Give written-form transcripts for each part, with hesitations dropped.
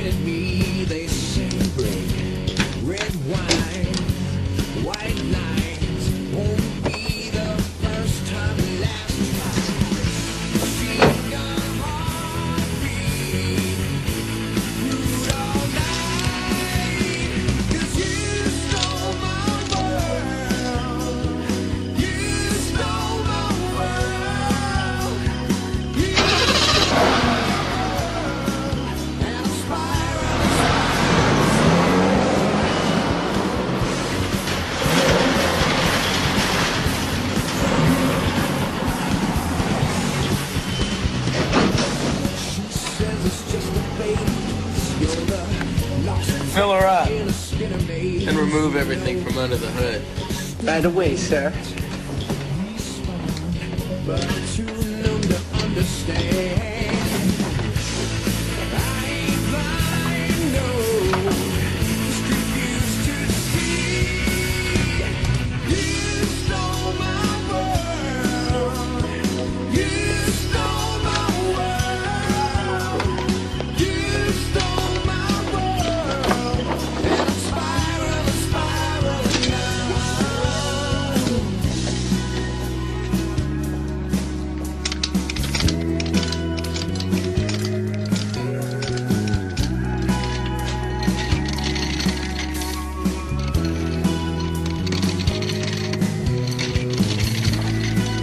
at me, they say break. Red wine, white lines, won't be the first time, last time. Feel your heartbeat, root all night. 'Cause you stole my world, you stole my world, you stole my world, and I'm spiraling. She says it's just a phase, you're the lost Fill her up in a spinner maze. and remove everything from under the hood. By the way, sir, But I'm too numb to understand. I ain't blind, no, just refuse to see. You stole my world, you stole my world, you stole my world, and I'm spiraling, spiraling now.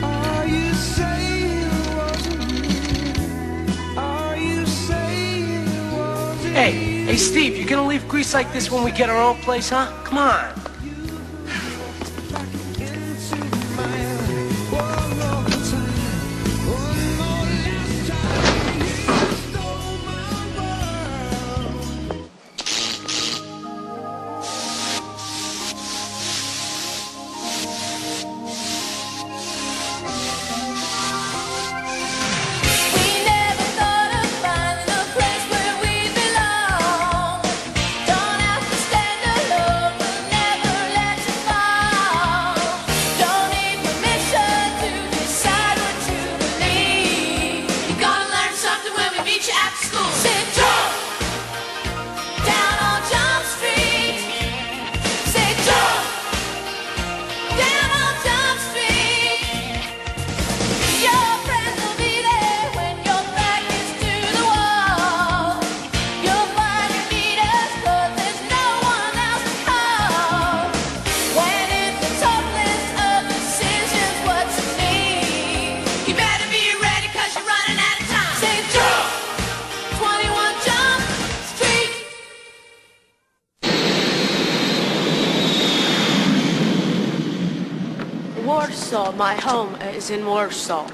Are you saying it wasn't me? Are you saying it wasn't hey, Steve, you gonna leave Greece like this when we get our own place, huh? Come on. into mine? One more time, one more last time. You stole my world. We never thought of finding a place where we belong. Don't have to stand alone, we'll never let you fall. Don't need permission to decide what to believe. You're gonna learn something when we meet you after school. Say jump down on Jump Street. Say jump down on Jump Street. Your friends will be there when your back is to the wall. You'll find your meet us 'cause there's no one else to call. When it's a tough list of decisions, what you need, you better be ready 'cause you're running out of time. Say jump, 21 Jump Street. Warsaw, my home is in Warsaw.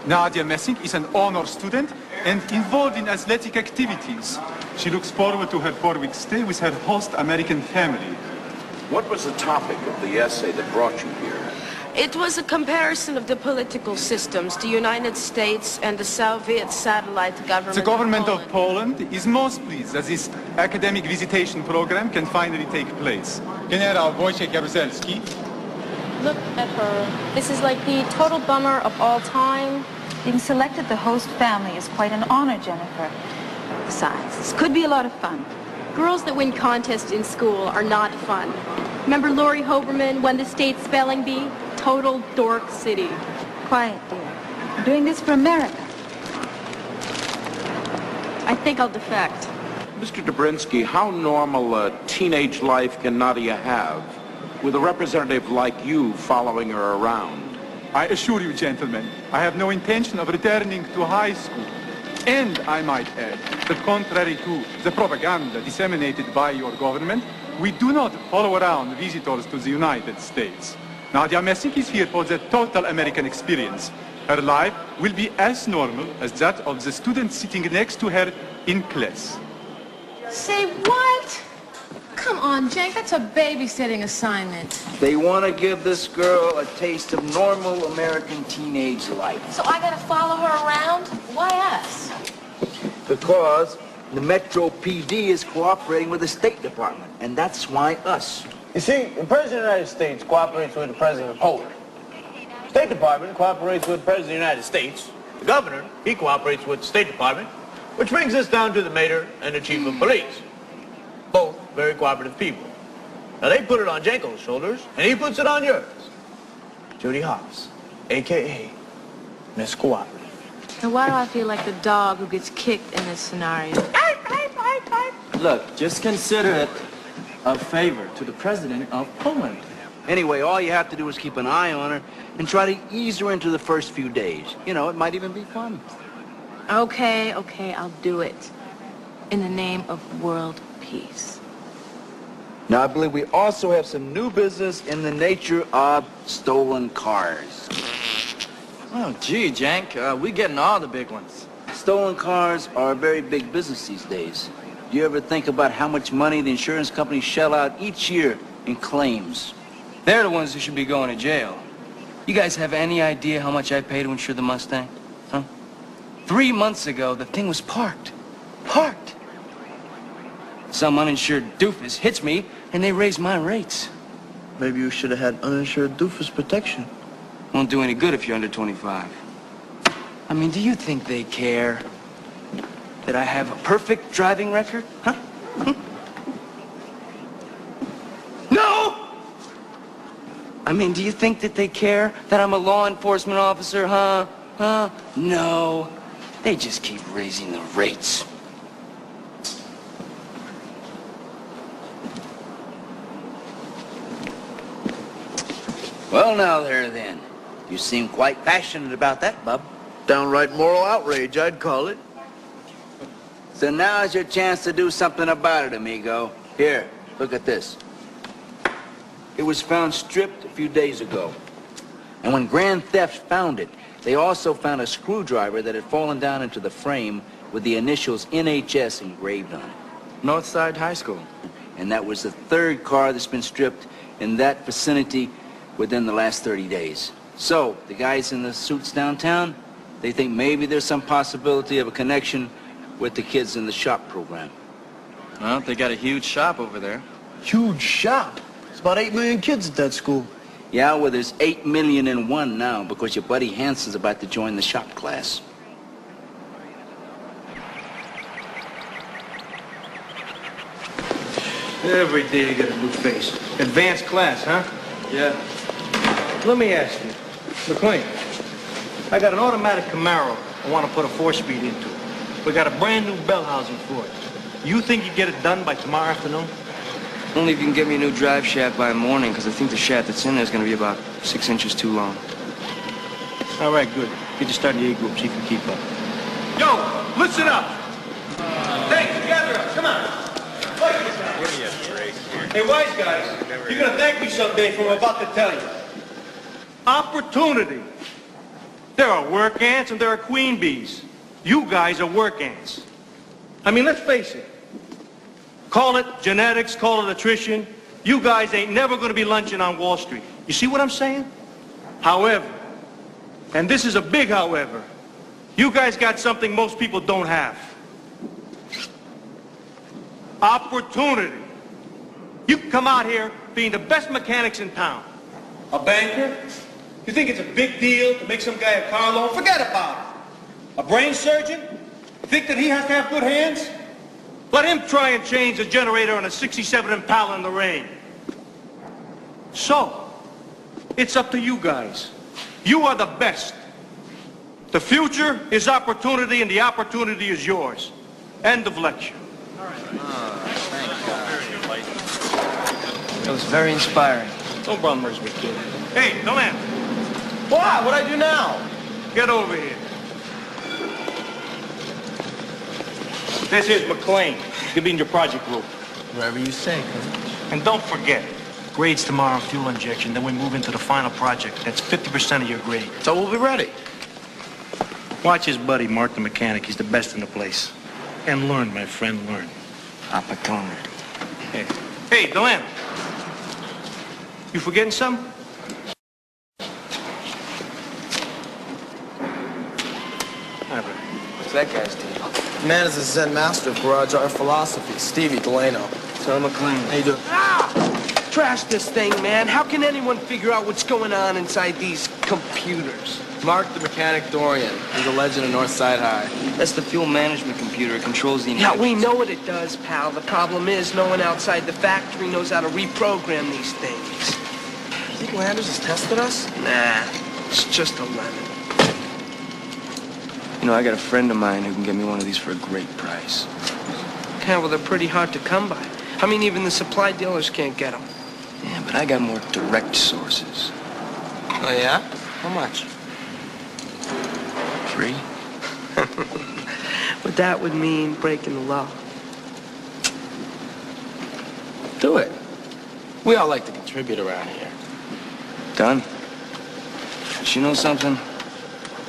Nadia Messing is an honor student and involved in athletic activities. She looks forward to her 4-week stay with her host American family. What was the topic of the essay that brought you here? It was a comparison of the political systems, the United States and the Soviet satellite government. The government of Poland. Poland is most pleased that this academic visitation program can finally take place. General Wojciech Jaruzelski. Look at her. This is like the total bummer of all time. Being selected the host family is quite an honor, Jennifer. Besides, this could be a lot of fun. Girls that win contests in school are not fun. Remember Lori Hoberman won the state spelling bee? Total dork city. Quiet, dear. I'm doing this for America. I think I'll defect. Mr. Dobrinsky, how normal a teenage life can Nadia have with a representative like you following her around? I assure you, gentlemen, I have no intention of returning to high school. And I might add that contrary to the propaganda disseminated by your government, we do not follow around visitors to the United States. Nadia Messing is here for the total American experience. Her life will be as normal as that of the student sitting next to her in class. Say what? Come on, Jake, that's a babysitting assignment. They want to give this girl a taste of normal American teenage life. So I gotta follow her around? Why us? Because the Metro PD is cooperating with the State Department, and that's why us. You see, the President of the United States cooperates with the President of Poland. The State Department cooperates with the President of the United States. The Governor, he cooperates with the State Department. Which brings us down to the mayor and the chief of police. Both very cooperative people. Now they put it on Jenko's shoulders, and he puts it on yours. Judy Hopps, a.k.a. Miss Cooperative. And why do I feel like the dog who gets kicked in this scenario? Look, just consider it a favor to the president of Poland. Anyway, all you have to do is keep an eye on her and try to ease her into the first few days. You know, it might even be fun. Okay, I'll do it. In the name of world peace. Now, I believe we also have some new business in the nature of stolen cars. Oh, gee, Jank, we getting all the big ones. Stolen cars are a very big business these days. Do you ever think about how much money the insurance companies shell out each year in claims? They're the ones who should be going to jail. You guys have any idea how much I pay to insure the Mustang? Huh? 3 months ago, the thing was parked. Parked. Some uninsured doofus hits me, and they raise my rates. Maybe you should have had uninsured doofus protection. Won't do any good if you're under 25. I mean, do you think they care that I have a perfect driving record? Huh? No! I mean, do you think that they care that I'm a law enforcement officer, huh? Huh? No. They just keep raising the rates. Well, now there then. You seem quite passionate about that, bub. Downright moral outrage, I'd call it. So now's your chance to do something about it, amigo. Here, look at this. It was found stripped a few days ago. And when Grand Theft found it, they also found a screwdriver that had fallen down into the frame with the initials NHS engraved on it. Northside High School. And that was the third car that's been stripped in that vicinity within the last 30 days. So, the guys in the suits downtown, they think maybe there's some possibility of a connection with the kids in the shop program. Well, they got a huge shop over there. Huge shop. It's about 8 million kids at that school. Yeah, well, there's 8 million and one now because your buddy Hanson's about to join the shop class. Every day you get a new face. Advanced class, huh? Yeah. Let me ask you, McLean, I got an automatic Camaro I want to put a 4-speed into. We got a brand new bell housing for it. You think you get it done by tomorrow afternoon? Only if you can get me a new drive shaft by morning, because I think the shaft that's in there is going to be about 6 inches too long. All right, good. Get you started in the A group so you can keep up. Yo, listen up. Hey, gather up. Come on. Give me a break here. Hey, wise guys, you're going to thank me someday for what I'm about to tell you. Opportunity. There are work ants and there are queen bees. You guys are work ants. I mean, let's face it. Call it genetics, call it attrition. You guys ain't never going to be lunching on Wall Street. You see what I'm saying? However, and this is a big however, you guys got something most people don't have. Opportunity. You can come out here being the best mechanics in town. A banker? You think it's a big deal to make some guy a car loan? Forget about it. A brain surgeon? You think that he has to have good hands? Let him try and change the generator on a 67 Impala in the rain. So, it's up to you guys. You are the best. The future is opportunity and the opportunity is yours. End of lecture. It was very inspiring. No problems with kid. Hey, don't answer. What? What'd I do now? Get over here. This is McLean. You'll be in your project group. Wherever you say, Coach. And don't forget, grades tomorrow, fuel injection, then we move into the final project. That's 50% of your grade. So we'll be ready. Watch his buddy, Mark the mechanic. He's the best in the place. And learn, my friend, learn. Opportunity. Hey, Delaney. You forgetting something? What's that guy's deal? Man is a Zen master of garage art philosophy, Stevie Delano. Tell McLean. How you doing? trash this thing, man. How can anyone figure out what's going on inside these computers? Mark the mechanic Dorian. He's a legend of Northside High. That's the fuel management computer. It controls the Yeah, injections. we know what it does, pal. The problem is no one outside the factory knows how to reprogram these things. You think Landers has tested us? Nah, it's just a lemon. You know, I got a friend of mine who can get me one of these for a great price. Yeah, well, they're pretty hard to come by. I mean, even the supply dealers can't get them. Yeah, but I got more direct sources. Oh, yeah? How much? Free? But that would mean breaking the law. Do it. We all like to contribute around here. Done. But you know something?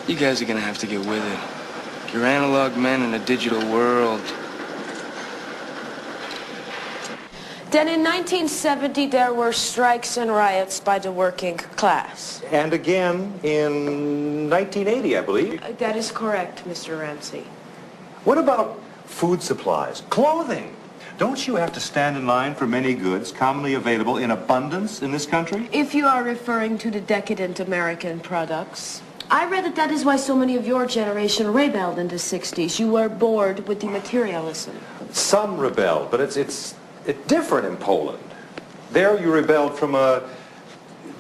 You guys are gonna have to get with it. You're analog men in a digital world. Then in 1970, there were strikes and riots by the working class. And again in 1980, I believe. That is correct, Mr. Ramsey. What about food supplies, clothing? Don't you have to stand in line for many goods commonly available in abundance in this country? If you are referring to the decadent American products, I read that is why so many of your generation rebelled in the 60s. You were bored with the materialism. Some rebelled, but it's different in Poland. There you rebelled from a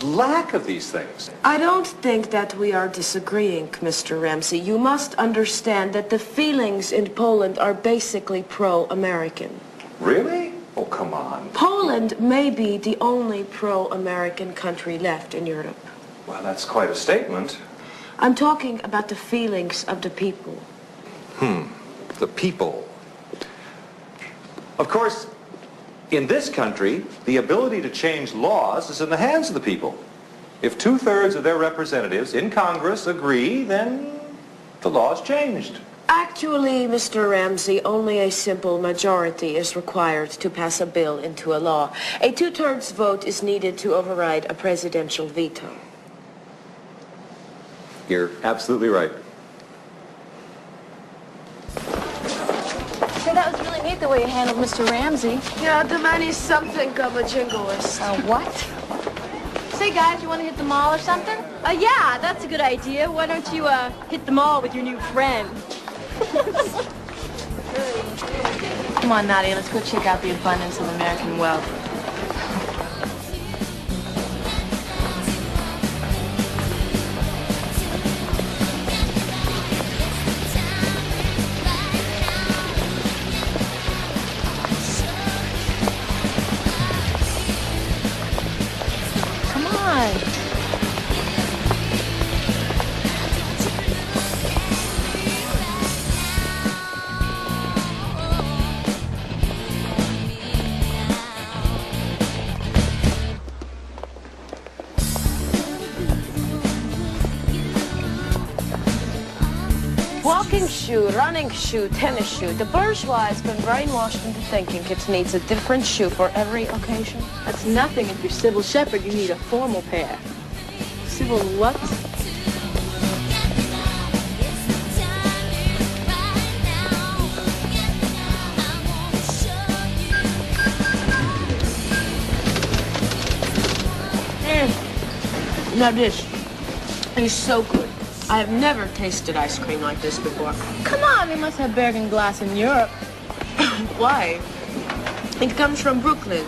lack of these things. I don't think that we are disagreeing, Mr. Ramsey. You must understand that the feelings in Poland are basically pro-American. Really? Oh, come on. Poland may be the only pro-American country left in Europe. Well, that's quite a statement. I'm talking about the feelings of the people. The people. Of course, in this country, the ability to change laws is in the hands of the people. If 2/3 of their representatives in Congress agree, then the law's changed. Actually, Mr. Ramsey, only a simple majority is required to pass a bill into a law. A 2/3 vote is needed to override a presidential veto. You're absolutely right. Say, that was really neat the way you handled Mr. Ramsey. Yeah, the man is something of a jingoist. What? Say, guys, you want to hit the mall or something? Yeah, that's a good idea. Why don't you, hit the mall with your new friend? Come on, Nadia, let's go check out the abundance of American wealth. Come on. Walking shoe, running shoe, tennis shoe. The bourgeois has been brainwashed into thinking it needs a different shoe for every occasion. That's nothing. If you're Sybil Shepherd, you need a formal pair. Sybil what? Now this is so good. I have never tasted ice cream like this before. Come on, they must have Bergen glass in Europe. Why? It comes from Brooklyn.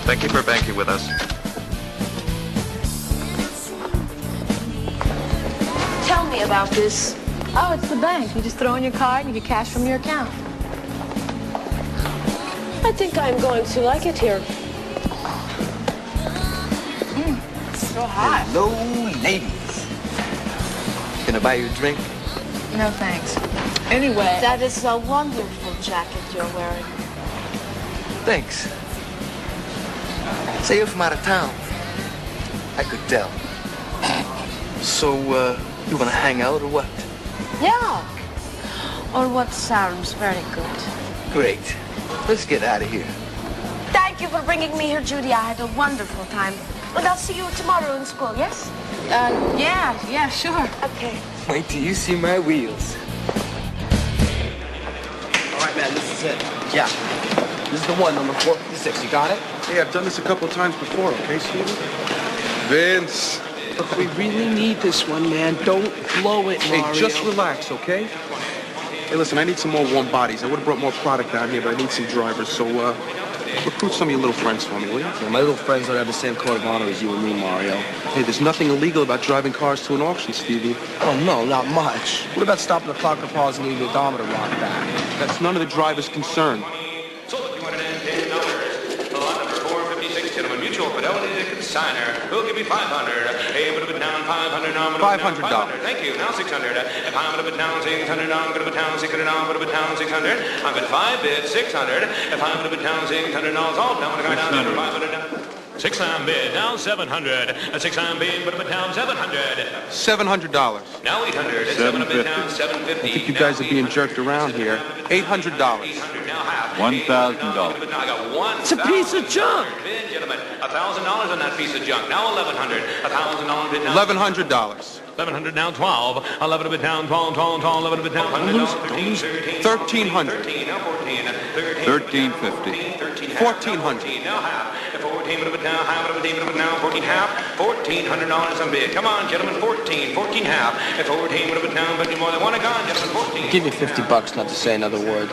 Thank you for banking with us. Tell me about this. Oh, it's the bank. You just throw in your card and you get cash from your account. I think I'm going to like it here. So hot. Hello, ladies. Gonna buy you a drink? No, thanks. Anyway. That is a wonderful jacket you're wearing. Thanks. Say you're from out of town. I could tell. So, you wanna hang out or what? Yeah. Or what sounds very good. Great. Let's get out of here. Thank Thank you for bringing me here, Judy. I had a wonderful time. And I'll see you tomorrow in school, yes? Yeah, sure. Okay. Wait till you see my wheels. All right, man, this is it. Yeah. This is the one, number 456. You got it? Hey, I've done this a couple of times before, okay, Steve? Vince. Look, we really need this one, man. Don't blow it, Mario. Hey, just relax, okay? Hey, listen, I need some more warm bodies. I would have brought more product down here, but I need some drivers, so, recruit some of your little friends for me, will you? Yeah, my little friends don't have the same code of honor as you and me, Mario. Hey, there's nothing illegal about driving cars to an auction, Stevie. Oh, no, not much. What about stopping the clock pause and leaving the odometer locked back? That's none of the driver's concern. So, $210. Lot number 456, gentlemen. Mutual Fidelity Consigner. We'll give you $500. Hey, put a bit down, $500 now. $500. Thank you. Now $600. If I'm gonna put down $600 now, I'm gonna put down $600 now, put a bit down $600. I'm gonna 5 bid $600. If I'm gonna put down $600 now, it's all down. I'm gonna go down $500 down. 6-time bid, down $700. A 6-time bid, put a bit down $700. $700. Now $800. It's $7 a bit down $750. I think you guys are being jerked around here. $800. $1,000. I got one. It's a piece of junk. Bid, gentlemen. $1,000 on that piece of junk. Now $1,100. $1,000 bid now. $1,100. $1,100 down 12. 11 a bit down 12, 11 a bit down. $1,300. $13. Now 14. 1350. $1,400. Now half. 14 a bit down. Half a bit now. 14 half. $1,400 on bid. Come on, gentlemen. 14 half. 14 a bit down. 50 more than one. Gone, gentlemen. 14. I'll give you $50 not to say another word.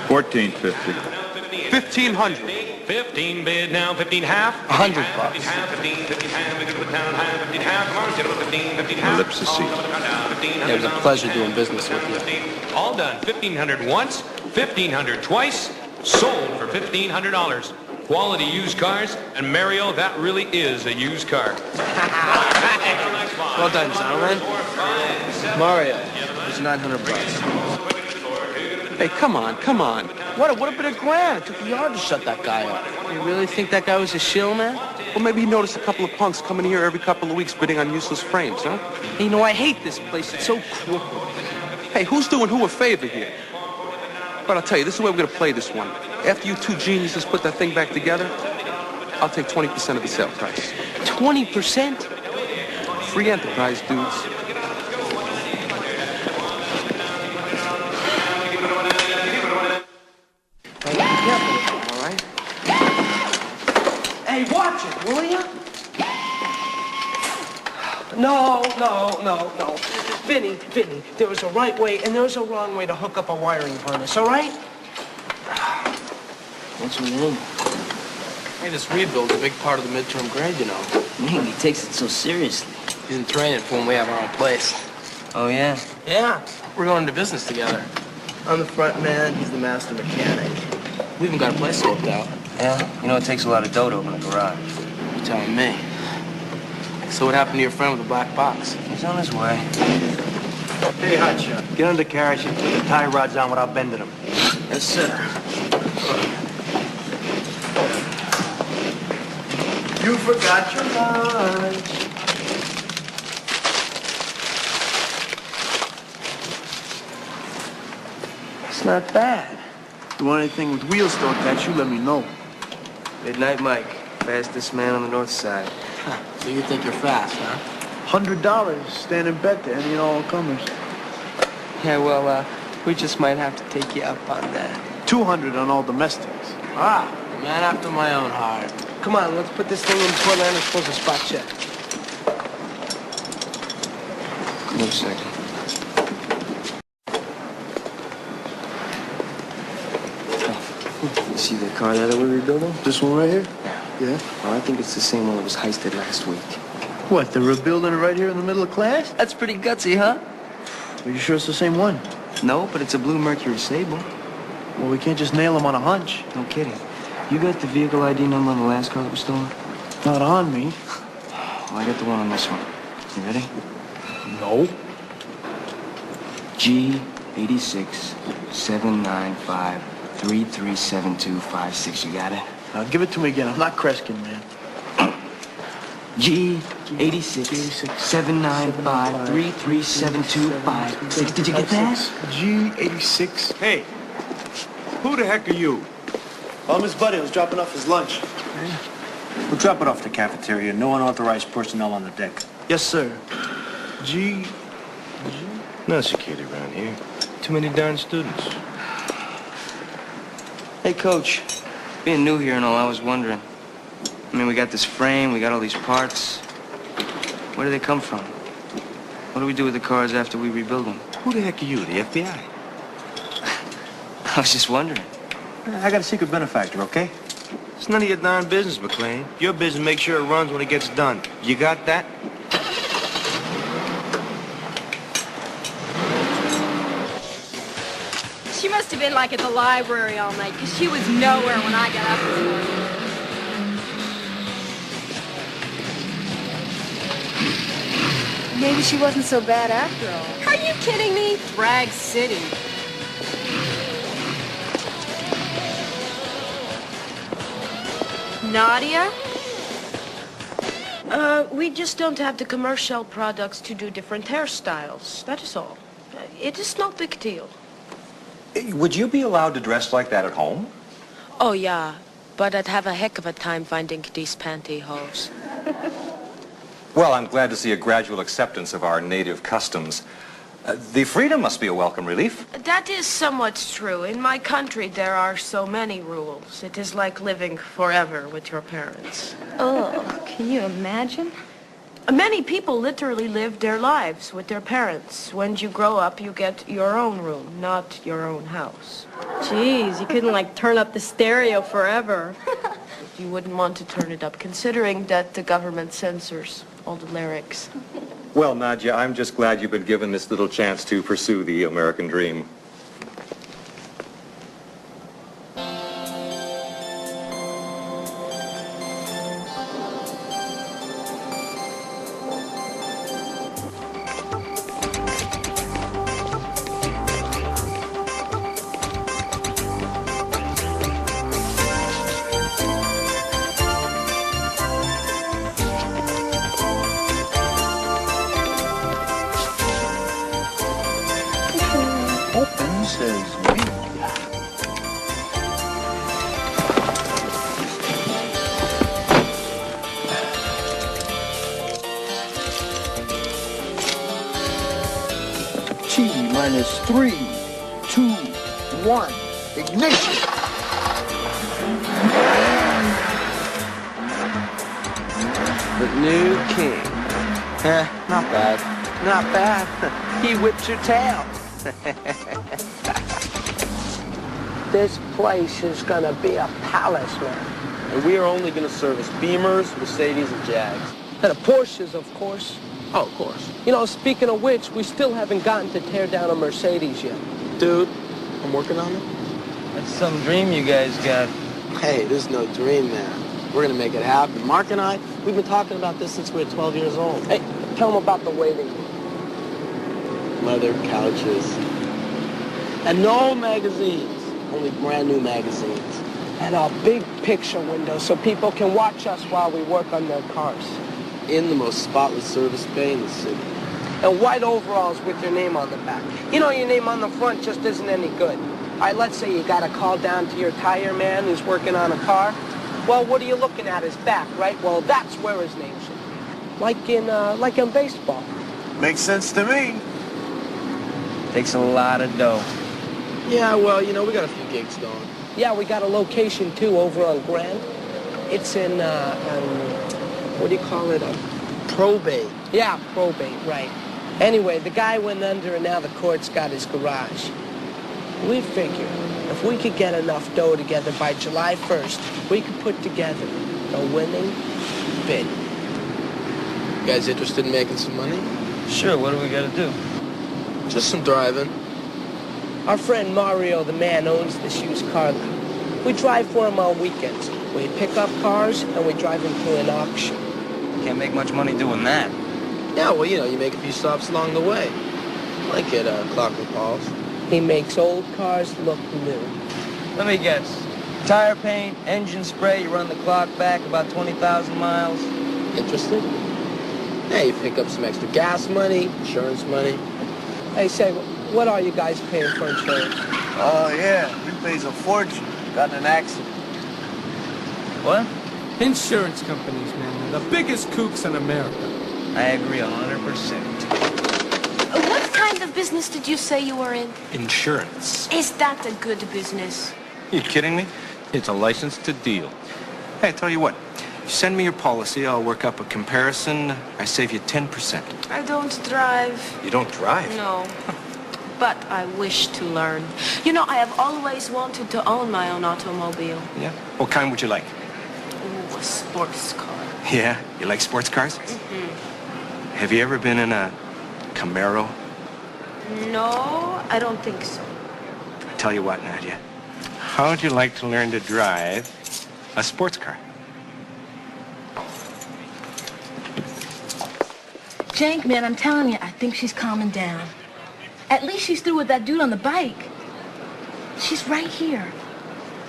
$1,450. $1,500. 15 bid now, 15 half. $100. 15 half, 15 half, we could put down half, 15 half. Come on, gentlemen, 15 half. Lips a seat. It was a pleasure doing business with you. All done. 1,500 once, 1,500 twice, sold for $1,500. Quality used cars, and Mario, that really is a used car. Well done, gentlemen. Mario, it's $900. Hey, come on. What a bit of grand. It took a yard to shut that guy up. You really think that guy was a shill, man? Well, maybe he noticed a couple of punks coming here every couple of weeks bidding on useless frames, huh? Hey, you know, I hate this place. It's so crooked. Hey, who's doing who a favor here? But I'll tell you, this is the way we're going to play this one. After you two geniuses put that thing back together, I'll take 20% of the sale price. 20%? Free enterprise, dudes. Hey, watch it, will you? No. Vinny, there was a right way and there was a wrong way to hook up a wiring harness, all right? What's your name? Hey, this rebuild's a big part of the midterm grade, you know. Man, he takes it so seriously. He's in training for when we have our own place. Oh, yeah? Yeah, we're going into business together. I'm the front man, he's the master mechanic. We even got a place scoped out. Yeah? You know, it takes a lot of dough to open a garage. You're telling me. So what happened to your friend with the black box? He's on his way. Hey, hotshot, get under the carriage and put the tie rods on without bending them. Yes, sir. You forgot your lunch. It's not bad. You want anything with wheels to attach, you let me know. Midnight Mike, fastest man on the north side. Huh. So you think you're fast, huh? $100, stand in bet to any and all comers. Yeah, well, we just might have to take you up on that. $200 on all domestics. Ah, a man after my own heart. Come on, let's put this thing in before Landers pulls a spot check. Wait a second. You see the car that we're rebuilding? This one right here? Yeah. Well, I think it's the same one that was heisted last week. What, they're rebuilding it right here in the middle of class? That's pretty gutsy, huh? Are you sure it's the same one? No, but it's a blue Mercury Sable. Well, we can't just nail them on a hunch. No kidding. You got the vehicle ID number on the last car that was stolen? Not on me. Well, I got the one on this one. You ready? No. G86 795 337256. You got it? Now give it to me again. I'm not Kreskin, man. G86 795 337256. Did you get that? G86. Hey, who the heck are you? His buddy was dropping off his lunch. Yeah. We'll drop it off the cafeteria. No unauthorized personnel on the deck. Yes, sir. No security around here. Too many darn students. Hey, Coach. Being new here and all, I was wondering. I mean, we got this frame, we got all these parts. Where do they come from? What do we do with the cars after we rebuild them? Who the heck are you, the FBI? I was just wondering. I got a secret benefactor, okay? It's none of your darn business, McLean. Your business make sure it runs when it gets done. You got that? She must have been like at the library all night, because she was nowhere when I got up this morning. Maybe she wasn't so bad after all. Are you kidding me? Drag City. Nadia? We just don't have the commercial products to do different hairstyles. That is all. It is no big deal. Would you be allowed to dress like that at home? Oh, yeah. But I'd have a heck of a time finding these pantyhose. Well, I'm glad to see a gradual acceptance of our native customs. The freedom must be a welcome relief. That is somewhat true. In my country, there are so many rules. It is like living forever with your parents. Oh, can you imagine? Many people literally live their lives with their parents. When you grow up, you get your own room, not your own house. Jeez, you couldn't, like, turn up the stereo forever. You wouldn't want to turn it up, considering that the government censors all the lyrics. Well, Nadia, I'm just glad you've been given this little chance to pursue the American dream. Minus 3, 2, 1, ignition! The new king. Not bad. Not bad. He whips your tail. This place is gonna be a palace, man. And we are only going to service Beamers, Mercedes, and Jags. And the Porsches, of course. Oh, of course. You know, speaking of which, we still haven't gotten to tear down a Mercedes yet. Dude, I'm working on it. That's some dream you guys got. Hey, this is no dream, man. We're gonna make it happen. Mark and I, we've been talking about this since we were 12 years old. Hey, tell them about the waiting room. Leather couches. And no magazines. Only brand new magazines. And a big picture window so people can watch us while we work on their cars. In the most spotless service bay in the city. And white overalls with your name on the back. You know, your name on the front just isn't any good. All right, let's say you got a call down to your tire man who's working on a car. Well, what are you looking at? His back, right? Well, that's where his name should be. Like in baseball. Makes sense to me. Takes a lot of dough. Yeah, well, you know, we got a few gigs going. Yeah, we got a location, too, over on Grand. It's in, what do you call it? Probate. Yeah, probate, right. Anyway, the guy went under and now the court's got his garage. We figure if we could get enough dough together by July 1st, we could put together a winning bid. You guys interested in making some money? Sure, what do we gotta do? Just some driving. Our friend Mario, the man, owns this used car lot. We drive for him on weekends. We pick up cars and we drive them to an auction. Can't make much money doing that. Yeah, well, you know, you make a few stops along the way. Like at Clockwork Paul's. He makes old cars look new. Let me guess. Tire paint, engine spray, you run the clock back about 20,000 miles. Interested? Yeah, you pick up some extra gas money, insurance money. Hey, say, what are you guys paying for insurance? Oh, yeah. We pays a fortune. Got in an accident. What? Insurance companies, man. They're the biggest kooks in America. I agree 100%. What kind of business did you say you were in? Insurance. Is that a good business? You kidding me? It's a license to deal. Hey, I tell you what. You send me your policy, I'll work up a comparison. I save you 10%. I don't drive. You don't drive? No. But I wish to learn. You know, I have always wanted to own my own automobile. Yeah? What kind would you like? Ooh, a sports car. Yeah? You like sports cars? Mm-hmm. Have you ever been in a Camaro? No, I don't think so. I tell you what, Nadia. How would you like to learn to drive a sports car? Jank, man, I'm telling you, I think she's calming down. At least she's through with that dude on the bike. She's right here.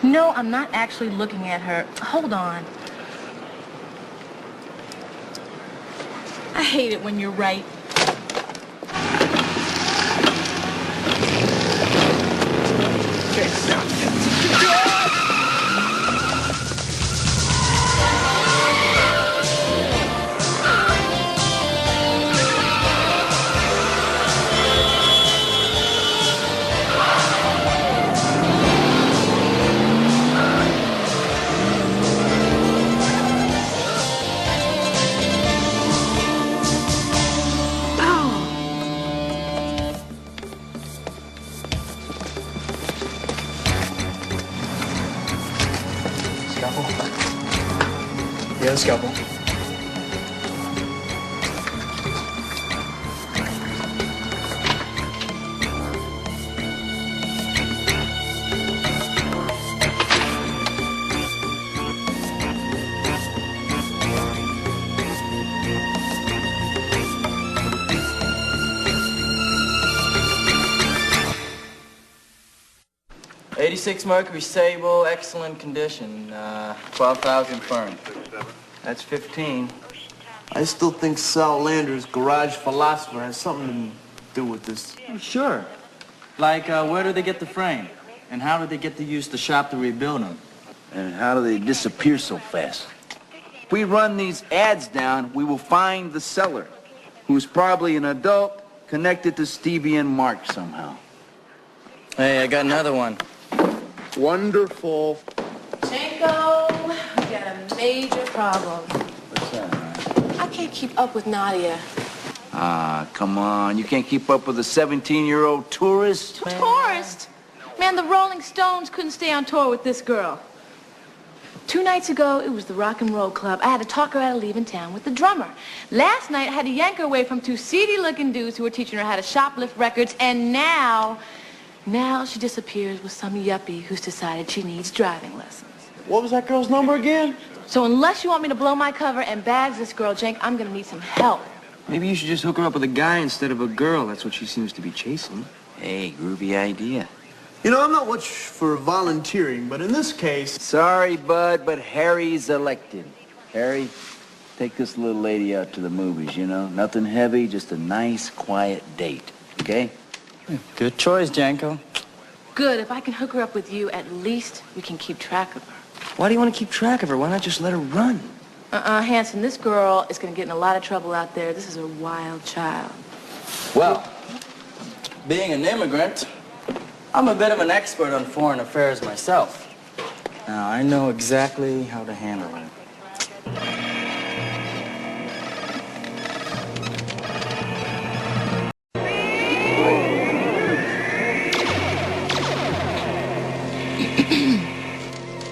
No, I'm not actually looking at her. Hold on. I hate it when you're right. Yeah, scalpel. '86 Mercury Sable, excellent condition. 12,000 firm. That's 15. I still think Sal Lander's Garage Philosopher has something to do with this. Oh, sure. Like, where do they get the frame? And how do they get to use the shop to rebuild them? And how do they disappear so fast? If we run these ads down, we will find the seller, who's probably an adult connected to Stevie and Mark somehow. Hey, I got another one. Wonderful. Janko, we got a major problem. What's that? I can't keep up with Nadia. Ah, come on. You can't keep up with a 17-year-old tourist? Tourist? Man, the Rolling Stones couldn't stay on tour with this girl. 2 nights ago, it was the Rock and Roll Club. I had to talk her out of leaving town with the drummer. Last night, I had to yank her away from 2 seedy-looking dudes who were teaching her how to shoplift records, and now she disappears with some yuppie who's decided she needs driving lessons. What was that girl's number again? So unless you want me to blow my cover and bags this girl, Jank, I'm gonna need some help. Maybe you should just hook her up with a guy instead of a girl. That's what she seems to be chasing. Hey, groovy idea. You know, I'm not much for volunteering, but in this case... Sorry, bud, but Harry's elected. Harry, take this little lady out to the movies, you know? Nothing heavy, just a nice, quiet date, okay? Good choice, Janko. Good. If I can hook her up with you, at least we can keep track of her. Why do you want to keep track of her? Why not just let her run? Hanson, this girl is going to get in a lot of trouble out there. This is a wild child. Well, being an immigrant, I'm a bit of an expert on foreign affairs myself. Now, I know exactly how to handle it.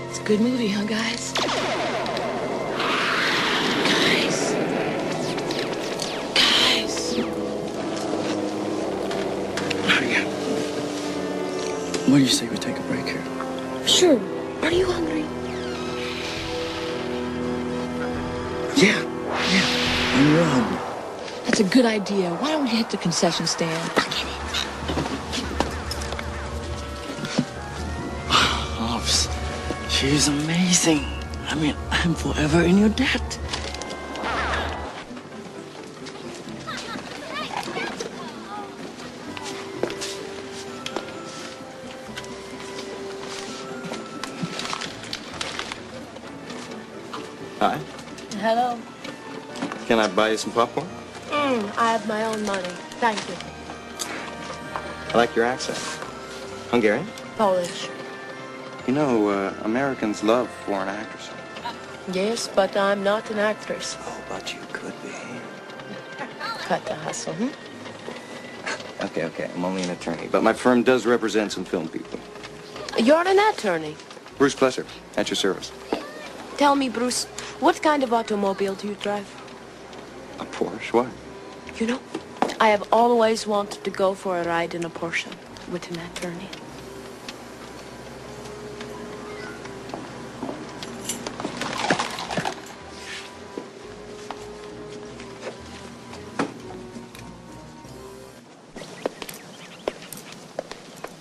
It's a good movie, huh, guys? Nadia, what do you say we take a break here? Sure. Are you hungry? Yeah, I'm real hungry. That's a good idea. Why don't we hit the concession stand? Hobbs, she's amazing. I mean, I'm forever in your debt. Hi. Hello. Can I buy you some popcorn? I have my own money. Thank you. I like your accent. Hungarian? Polish. You know, Americans love foreign actors. Yes, but I'm not an actress. Oh, but you could be. Cut the hustle, Okay. I'm only an attorney. But my firm does represent some film people. You're an attorney. Bruce Plesser, at your service. Tell me, Bruce, what kind of automobile do you drive? A Porsche? Why? You know, I have always wanted to go for a ride in a Porsche with an attorney.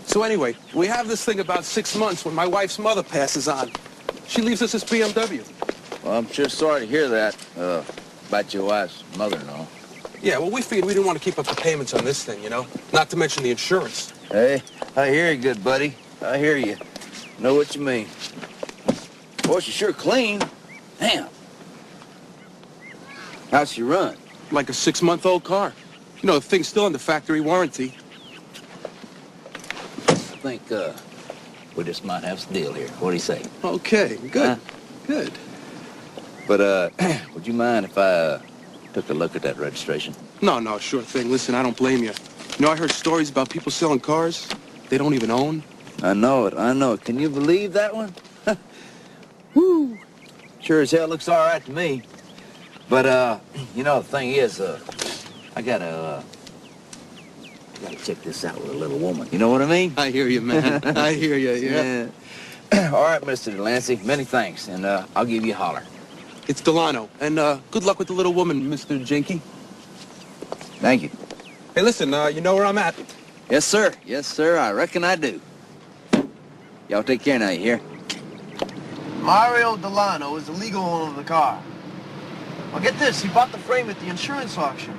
So anyway, we have this thing about 6 months when my wife's mother passes on. She leaves us this BMW. Well, I'm sure sorry to hear that, about your wife's mother-in-law. Yeah, well, we figured we didn't want to keep up the payments on this thing, you know? Not to mention the insurance. Hey, I hear you, good buddy. I hear you. Know what you mean. Boy, she's sure clean. Damn. How's she run? Like a 6-month-old car. You know, the thing's still under factory warranty. I think, we just might have some deal here. What do you say? Okay, good. Good. But, would you mind if I, took a look at that registration? No, sure thing. Listen, I don't blame you. You know, I heard stories about people selling cars they don't even own. I know it. Can you believe that one? Woo! Sure as hell looks all right to me. But, you know, the thing is, I gotta check this out with a little woman. You know what I mean? I hear you, man. I hear you, yeah. All right, Mr. Delancey, many thanks, and I'll give you a holler. It's Delano, and good luck with the little woman, Mr. Jinky. Thank you. Hey, listen, you know where I'm at? Yes, sir. Yes, sir, I reckon I do. Y'all take care now, you hear? Mario Delano is the legal owner of the car. Well, get this, he bought the frame at the insurance auction.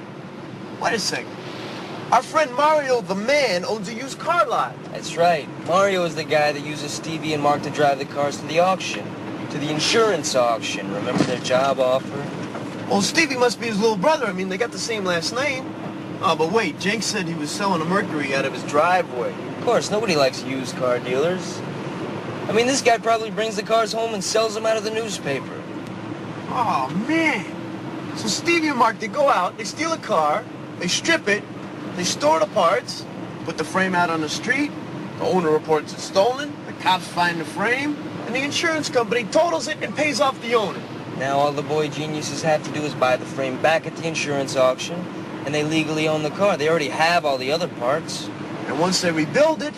Wait a second. Our friend Mario the man owns a used car lot. That's right. Mario is the guy that uses Stevie and Mark to drive the cars to the auction. To the insurance auction. Remember their job offer? Well, Stevie must be his little brother. I mean, they got the same last name. Oh, but wait, Jenks said he was selling a Mercury out of his driveway. Of course, nobody likes used car dealers. I mean, this guy probably brings the cars home and sells them out of the newspaper. Oh, man. So Stevie and Mark, they go out, they steal a car, they strip it, they store the parts, put the frame out on the street, the owner reports it stolen, the cops find the frame, and the insurance company totals it and pays off the owner. Now all the boy geniuses have to do is buy the frame back at the insurance auction, and they legally own the car. They already have all the other parts. And once they rebuild it,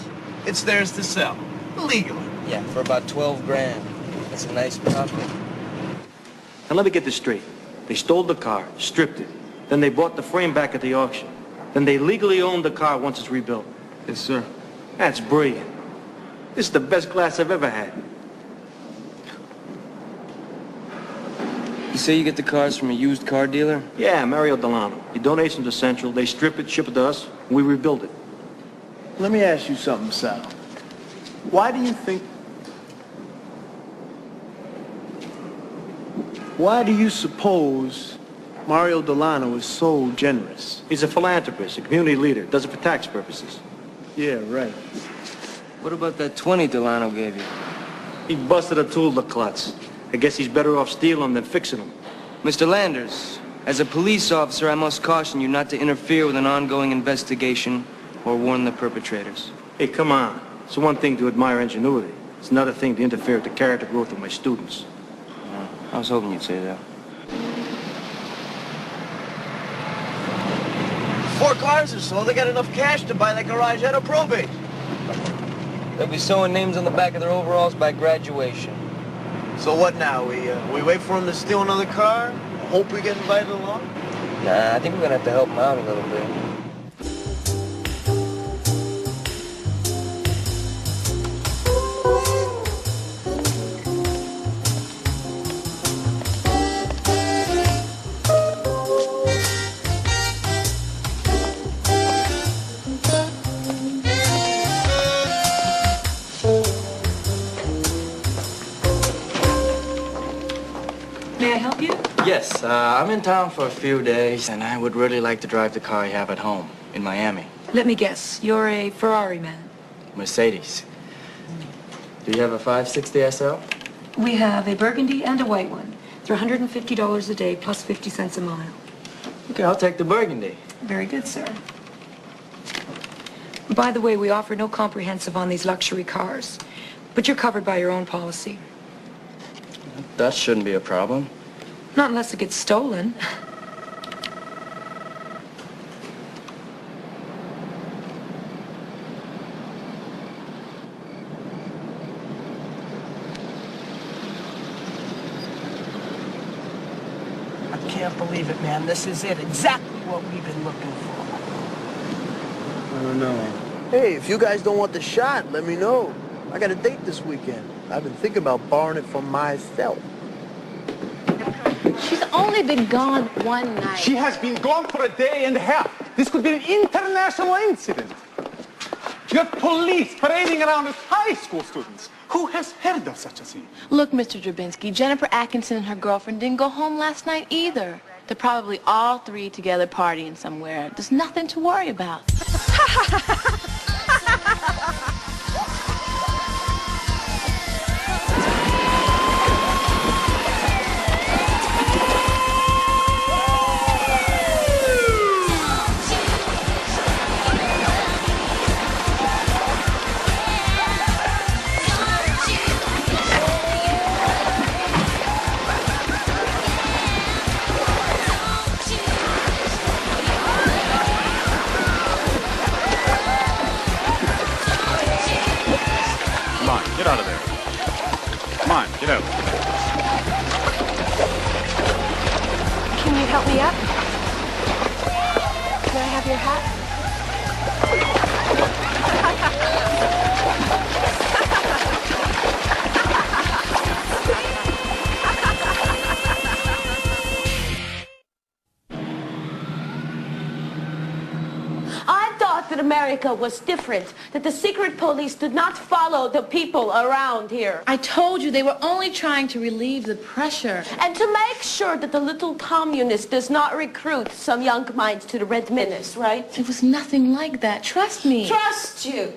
it's theirs to sell, legally. Yeah, for about 12 grand. That's a nice profit. Now let me get this straight. They stole the car, stripped it, then they bought the frame back at the auction. Then they legally owned the car once it's rebuilt. Yes, sir. That's brilliant. This is the best class I've ever had. You say you get the cars from a used car dealer? Yeah, Mario Delano. He donates them to Central, they strip it, ship it to us, and we rebuild it. Let me ask you something, Sal. Why do you suppose Mario Delano is so generous? He's a philanthropist, a community leader, does it for tax purposes. Yeah, right. What about that 20 Delano gave you? He busted a tool to klutz. I guess he's better off stealing them than fixing them. Mr. Landers, as a police officer, I must caution you not to interfere with an ongoing investigation or warn the perpetrators. Hey, come on. It's one thing to admire ingenuity. It's another thing to interfere with the character growth of my students. I was hoping you'd say that. 4 cars or so, they got enough cash to buy that garage out of probate. They'll be sewing names on the back of their overalls by graduation. So what now? We wait for him to steal another car? Hope we get invited along? Nah, I think we're gonna have to help him out a little bit. May I help you? Yes, I'm in town for a few days, and I would really like to drive the car you have at home in Miami. Let me guess. You're a Ferrari man. Mercedes. Do you have a 560 SL? We have a burgundy and a white one. They're $150 a day plus 50 cents a mile. Okay, I'll take the burgundy. Very good, sir. By the way, we offer no comprehensive on these luxury cars, but you're covered by your own policy. That shouldn't be a problem. Not unless it gets stolen. I can't believe it, man. This is it. Exactly what we've been looking for. I don't know. Hey, if you guys don't want the shot, let me know. I got a date this weekend. I've been thinking about borrowing it for myself. She's only been gone one night. She has been gone for a day and a half. This could be an international incident. You have police parading around with high school students. Who has heard of such a thing? Look, Mr. Drabinski, Jennifer Atkinson and her girlfriend didn't go home last night either. They're probably all three together partying somewhere. There's nothing to worry about. Come on, get out of there. Come on, get out. Can you help me up? Can I have your hat? I thought that America was different, that the secret police did not follow the people around here. I told you they were only trying to relieve the pressure. And to make sure that the little communist does not recruit some young minds to the Red Menace, right? It was nothing like that. Trust me. Trust you.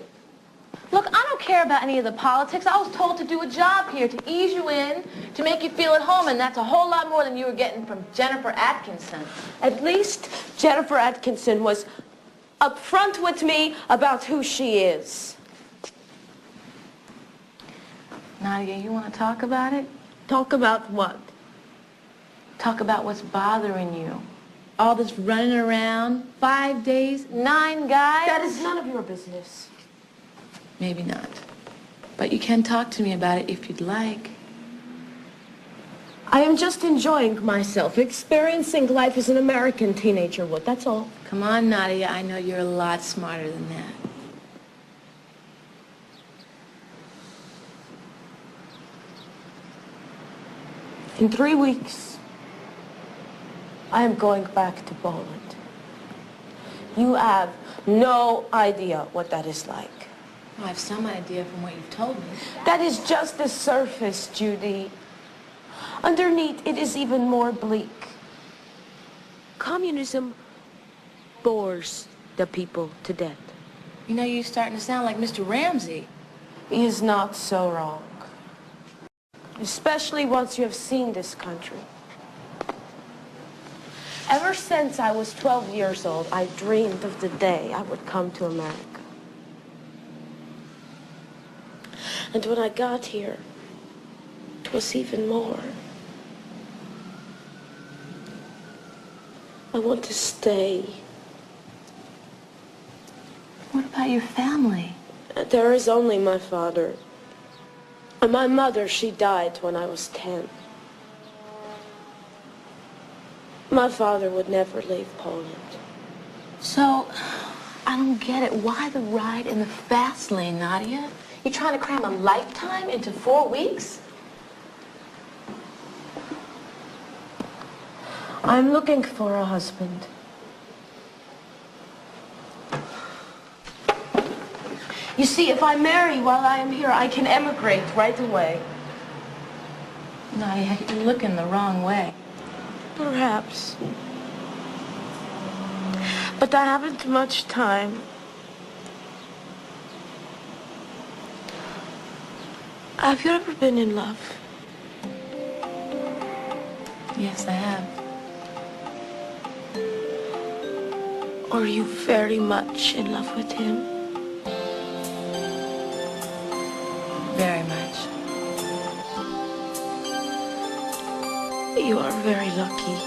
Look, I don't care about any of the politics. I was told to do a job here, to ease you in, to make you feel at home, and that's a whole lot more than you were getting from Jennifer Atkinson. At least Jennifer Atkinson was upfront with me about who she is. Nadia, you want to talk about it? Talk about what? Talk about what's bothering you. All this running around, 5 days, 9 guys. That is none of your business. Maybe not. But you can talk to me about it if you'd like. I am just enjoying myself, experiencing life as an American teenager would, that's all. Come on, Nadia, I know you're a lot smarter than that. In 3 weeks, I am going back to Poland. You have no idea what that is like. Well, I have some idea from what you've told me. That is just the surface, Judy. Underneath, it is even more bleak. Communism bores the people to death. You know, you're starting to sound like Mr. Ramsey. He is not so wrong. Especially once you have seen this country. Ever since I was 12 years old, I dreamed of the day I would come to America. And when I got here, it was even more. I want to stay. What about your family? There is only my father. And my mother, she died when I was 10. My father would never leave Poland. So, I don't get it. Why the ride in the fast lane, Nadia? You're trying to cram a lifetime into 4 weeks? I'm looking for a husband. You see, if I marry while I am here, I can emigrate right away. Nadia, you're looking the wrong way. Perhaps. But I haven't much time. Have you ever been in love? Yes, I have. Are you very much in love with him? Very much. You are very lucky.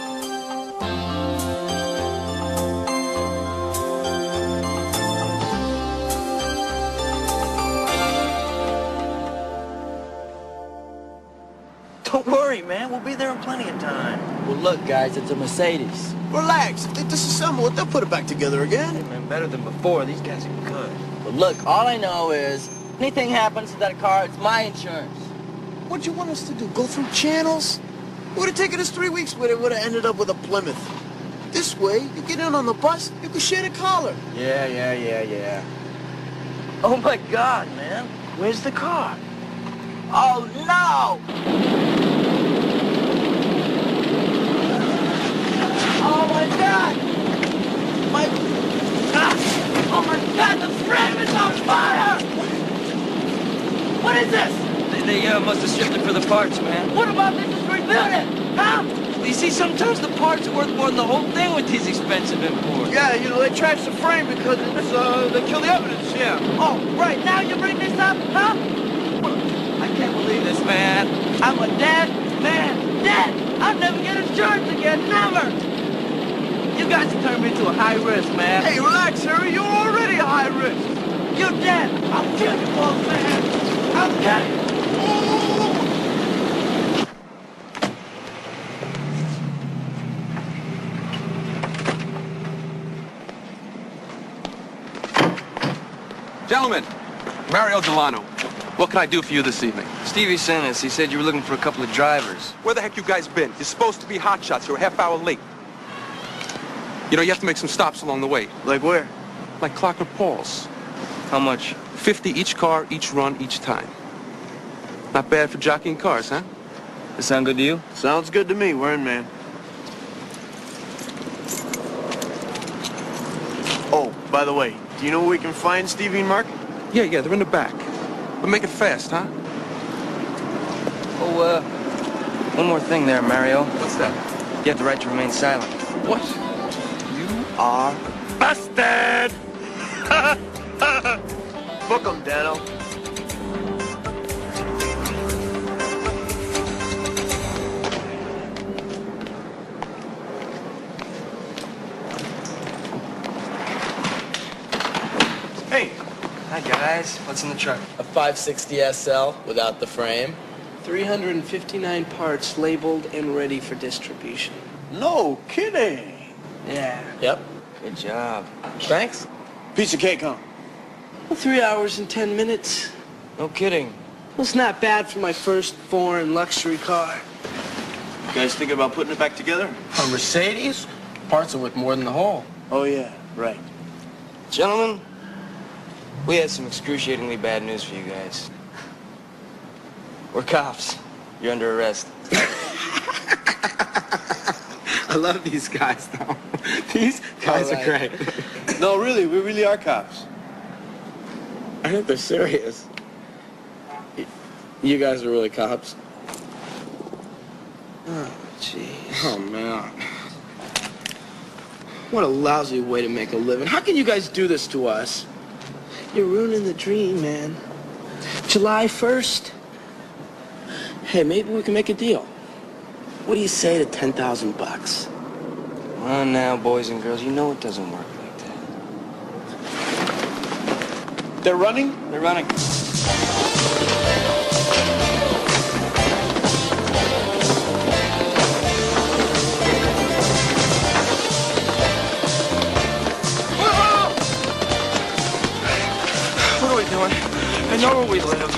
Don't worry, man. We'll be there in plenty of time. Well, look, guys, it's a Mercedes. Relax. If they disassemble it, they'll put it back together again. Hey, man, better than before. These guys are good. But look, all I know is anything happens to that car, it's my insurance. What'd you want us to do? Go through channels? It would have taken us 3 weeks, but it would have ended up with a Plymouth. This way, you get in on the bus, you can share the collar. Yeah. Oh, my God, man. Where's the car? Oh, no! Oh, my God! Oh, my God, the frame is on fire! What is this? They must have stripped it for the parts, man. What about they just rebuilt it? Huh? You see, sometimes the parts are worth more than the whole thing with these expensive imports. Yeah, you know, they trashed the frame because it's, they kill the evidence, yeah. Oh, right, now you bring this up, huh? I can't believe this, man. I'm a dead man. Dead! I'll never get insurance again, never! You guys turned me into a high risk, man. Hey, relax, Harry. You're already a high risk. You're dead. I'll kill you both, man. I'll kill you. Gentlemen, Mario Delano. What can I do for you this evening? Stevie sent us. He said you were looking for a couple of drivers. Where the heck you guys been? You're supposed to be hotshots. You're a half hour late. You know, you have to make some stops along the way. Like where? Like Clark and Paul's. How much? 50 each car, each run, each time. Not bad for jockeying cars, huh? Does sound good to you? Sounds good to me. We're in, man. Oh, by the way, do you know where we can find Stevie and Mark? Yeah, they're in the back. But make it fast, huh? Oh, one more thing there, Mario. What's that? You have the right to remain silent. What? You are busted! Book 'em, Dano. Hey. Hi, guys. What's in the truck? A 560 SL without the frame. 359 parts labeled and ready for distribution. No kidding. Yeah. Yep. Good job. Thanks. Piece of cake, huh? Well, 3 hours and 10 minutes. No kidding. Well, it's not bad for my first foreign luxury car. You guys thinking about putting it back together? A Mercedes? Parts are worth more than the whole. Oh, yeah, right. Gentlemen, we had some excruciatingly bad news for you guys. We're cops. You're under arrest. I love these guys, though. These guys are great. No, really, we really are cops. I think they're serious. You guys are really cops? Oh, jeez. Oh, man. What a lousy way to make a living. How can you guys do this to us? You're ruining the dream, man. July 1st? Hey, maybe we can make a deal. What do you say to 10,000 bucks? Come on now, boys and girls. You know it doesn't work like that. They're running? They're running. What are we doing? I know where we live.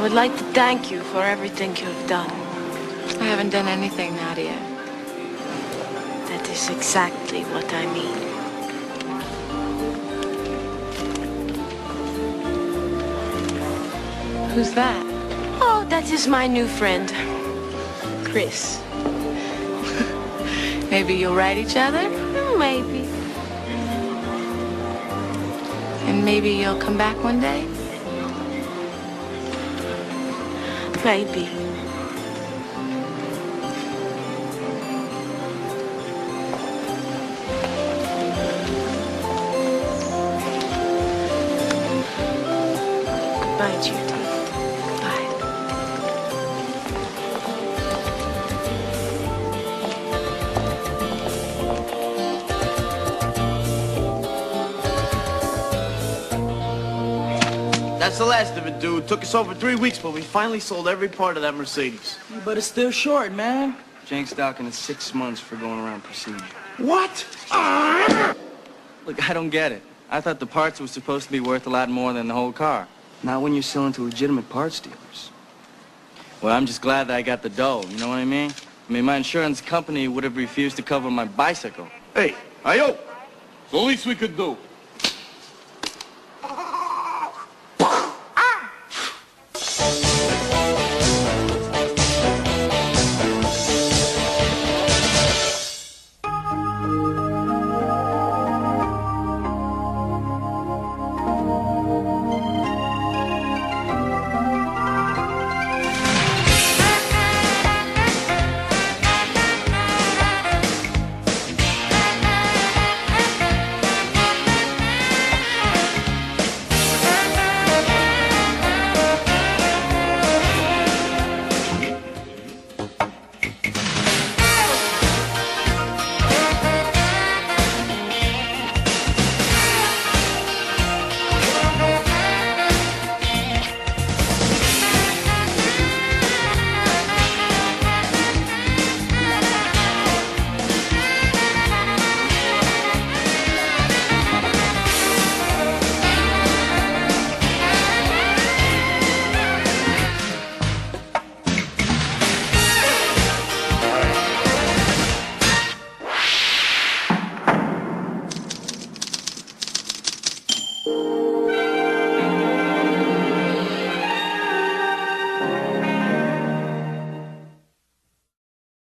would like to thank you for everything you've done. I haven't done anything, Nadia. That is exactly what I mean. Who's that? Oh, that is my new friend, Chris. Maybe you'll write each other? Maybe. And maybe you'll come back one day? Maybe. Goodbye, Judy. Bye. That's the last of it, dude. Took us over 3 weeks, but we finally sold every part of that Mercedes. But it's still short, man. Jank's docking us 6 months for going around procedure. What? Look, I don't get it. I thought the parts were supposed to be worth a lot more than the whole car. Not when you're selling to legitimate parts dealers. Well, I'm just glad that I got the dough, you know what I mean? I mean, my insurance company would have refused to cover my bicycle. Hey, ayo! It's the least we could do.